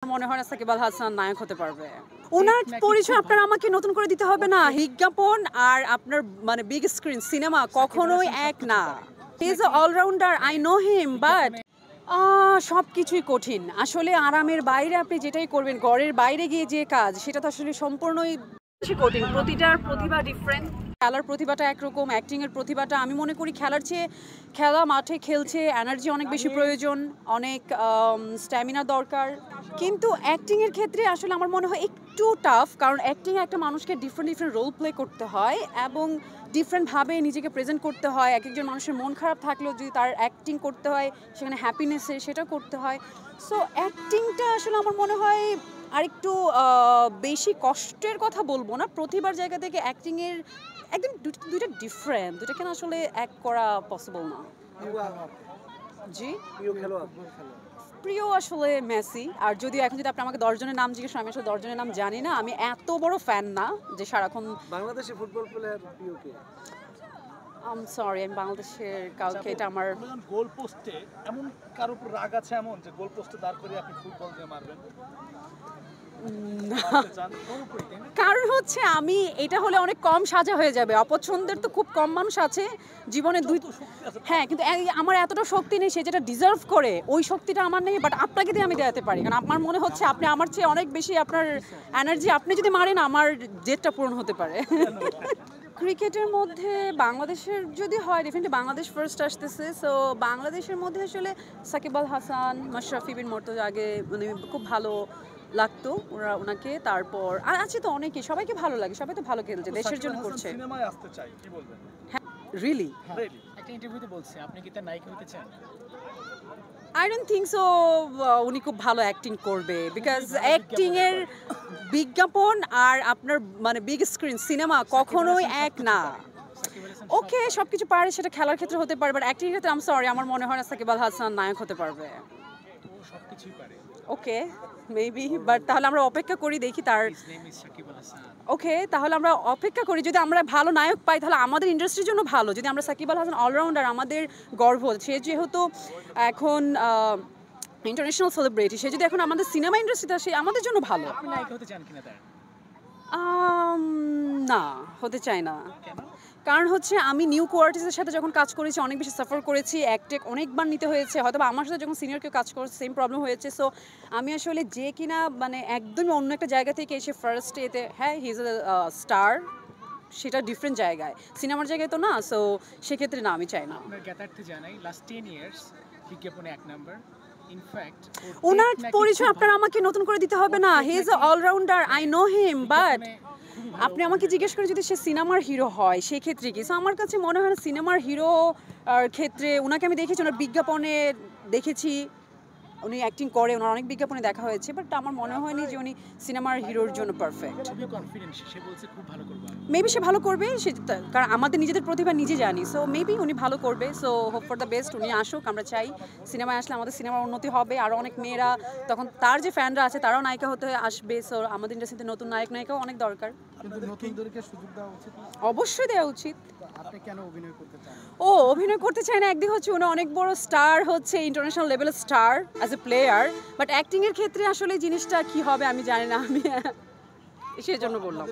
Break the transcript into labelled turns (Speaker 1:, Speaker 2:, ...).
Speaker 1: মনে হয় না সাকিব আল হাসান নায়ক হতে পারবে। ওনার পরিচয় আপনারা আমাকে নতুন করে দিতে হবে না। বিজ্ঞাপন আর আপনার মানে বিগ স্ক্রিন সিনেমা কখনোই এক না। He is a allrounder, I know him, but সব কিছুই কঠিন আসলে। আরামের বাইরে আপনি যেটাই করবেন, ঘরের বাইরে গিয়ে যে কাজ, সেটা তো আসলে সম্পূর্ণই কঠিন। প্রতিটার প্রতিভা ডিফারেন্ট। খেলার প্রতিভাটা একরকম, অ্যাক্টিংয়ের প্রতিভাটা আমি মনে করি খেলার চেয়ে, খেলা মাঠে খেলছে এনার্জি অনেক বেশি প্রয়োজন, অনেক স্ট্যামিনা দরকার। কিন্তু অ্যাক্টিংয়ের ক্ষেত্রে আসলে আমার মনে হয় একটু টাফ, কারণ অ্যাক্টিংয়ে একটা মানুষকে ডিফারেন্ট রোল প্লে করতে হয় এবং ডিফারেন্টভাবে নিজেকে প্রেজেন্ট করতে হয়। এক একজন মানুষের মন খারাপ থাকলেও যদি তার অ্যাক্টিং করতে হয়, সেখানে হ্যাপিনেসে সেটা করতে হয়। সো অ্যাক্টিংটা আসলে আমার মনে হয় আরেকটু বেশি কষ্টের কথা বলবো না, প্রতিবার জায়গা থেকে অ্যাক্টিংয়ের একদম দুইটা ডিফারেন্ট, দুইটা কেন আসলে এক করা পসিবল না। জি, প্রিয় আসলে মেসি। আর যদিও এখন যদি আপনি আমাকে 10 জনের নাম জিজ্ঞেস করেন, আমি আসলে 10 জনের নাম জানি না। আমি এত বড় ফ্যান না যে সারাক্ষণ।
Speaker 2: বাংলাদেশি ফুটবল প্লেয়ার প্রিয় কে?
Speaker 1: সরি, আমি বাংলাদেশের কাউকে, এটা আমার
Speaker 3: গোল পোস্টে এমন কারো উপর রাগ আছে এমন যে গোল পোস্টে দাঁড় করে আপনি ফুটবল দিয়ে মারবেন?
Speaker 1: কারণ হচ্ছে আমি এটা হলে অনেক কম সাজা হয়ে যাবে। অপছন্দের তো খুব কম মানুষ আছে জীবনে, হ্যাঁ, কিন্তু আমার এতটা শক্তি নেই সে যেটা ডিজার্ভ করে, ওই শক্তিটা আমার নেই। বাট আপনাকে দিয়ে আমি দেখাতে পারি, কারণ আমার মনে হচ্ছে আপনি আমার চেয়ে অনেক বেশি, আপনার এনার্জি, আপনি যদি মারেন আমার জেদটা পূরণ হতে পারে। ক্রিকেটের মধ্যে বাংলাদেশের যদি হয়, ডেফিনেটলি বাংলাদেশ ফার্স্ট আসতেছে। সো বাংলাদেশের মধ্যে আসলে সাকিব আল হাসান, মাশরাফি বিন মুর্তজা আগে মানে খুব ভালো লাগতো ওনাকে। তারপর আর আছে তো অনেকেই, সবাইকে ভালো লাগে, সবাই তো ভালো খেলছে, দেশের জন্য করছে।
Speaker 3: সিনেমায় আসতে চাই, কি বলবেন?
Speaker 1: হ্যাঁ, রিয়েলি
Speaker 3: একটা ইন্টারভিউতে বলছে আপনি কি তার নায়িকা হতে চান?
Speaker 1: আই ডোন্ট থিঙ্ক সো উনি খুব ভালো অ্যাক্টিং করবে, বিকজ অ্যাক্টিংয়ের বিজ্ঞাপন আর আপনার মানে বিগ স্ক্রিন সিনেমা কখনোই এক না। ওকে, সবকিছু পারে, সেটা খেলার ক্ষেত্রে হতে পারে, বাট অ্যাক্টিং ক্ষেত্রে আম সরি, আমার মনে হয় না সাকিব আল হাসান নায়ক হতে পারবে।
Speaker 3: সবকিছুই পারে।
Speaker 1: ওকে, মেবি, বাট তাহলে আমরা অপেক্ষা করি, দেখি তার। ওকে, তাহলে আমরা অপেক্ষা করি, যদি আমরা ভালো নায়ক পাই তাহলে আমাদের ইন্ডাস্ট্রির জন্য ভালো। যদি আমরা সাকিব আল হাসান অলরাউন্ডার, আমাদের গর্ব, সে যেহেতু এখন ইন্টারন্যাশনাল সেলিব্রিটি, সে যদি এখন আমাদের সিনেমা ইন্ডাস্ট্রিতে আসে আমাদের জন্য ভালো।
Speaker 3: আপনি নায়িকা হতে চান কিনা তার?
Speaker 1: না, হতে চাই না। কারণ হচ্ছে আমি নিউ কোয়ার্টিসের সাথে যখন কাজ করেছি অনেক বেশি সাফার করেছি, অ্যাক্টেক অনেকবার নিতে হয়েছে, হয়তো আমার সাথে যখন সিনিয়র কেউ কাজ করছে সেম প্রবলেম হয়েছে। সো আমি আসলে যে কিনা মানে একদমই অন্য একটা জায়গা থেকে এসে ফার্স্ট এতে, হ্যাঁ হি ইজ আ স্টার, সেটা ডিফারেন্ট জায়গায়, সিনেমার জায়গায় তো না। সো সেক্ষেত্রে না, আমি চাই না।
Speaker 3: আপনার জ্ঞাতার্থে জানাই লাস্ট 10 ইয়ার্স বিজ্ঞাপনে এক নাম্বার। ইনফ্যাক্ট
Speaker 1: ওনার পরিচয় আপনারা আমাকে নতুন করে দিতে হবে না। He is a allrounder, I know him, but আপনি আমাকে জিজ্ঞেস করে যদি সে সিনেমার হিরো হয় সেক্ষেত্রে কি? সো আমার কাছে মনে হয় না সিনেমার হিরো ক্ষেত্রে ওনাকে আমি দেখেছি, ওনার বিজ্ঞাপনে দেখেছি উনি অ্যাক্টিং করে, ওনার অনেক বিজ্ঞাপনে দেখা হয়েছে, বাট আমার মনে হয়নি যে উনি সিনেমার হিরোর জন্য পারফেক্ট। মেবি সে ভালো করবে, কারণ আমাদের নিজেদের প্রতিভা নিজে জানি। সো মেবি উনি ভালো করবে। So hope for the best, উনি আসুক, আমরা চাই সিনেমায় আসলে আমাদের সিনেমার উন্নতি হবে, আরও অনেক মেয়েরা তখন তার যে ফ্যানরা আছে তারাও নায়িকা হতে আসবে। সো আমাদের ইন্ডাস্ট্রিতে নতুন নায়ক নায়িকাও অনেক দরকার। অবশ্যই দেওয়া উচিত।
Speaker 2: আপনি কেন অভিনয় করতে চান?
Speaker 1: অভিনয় করতে চাই না, একদিক হচ্ছে উনি অনেক বড় স্টার, হচ্ছে ইন্টারন্যাশনাল লেভেলের star as a player, but অ্যাক্টিংয়ের ক্ষেত্রে আসলে জিনিসটা কি হবে আমি জানি না, আমি সেজন্য বললাম।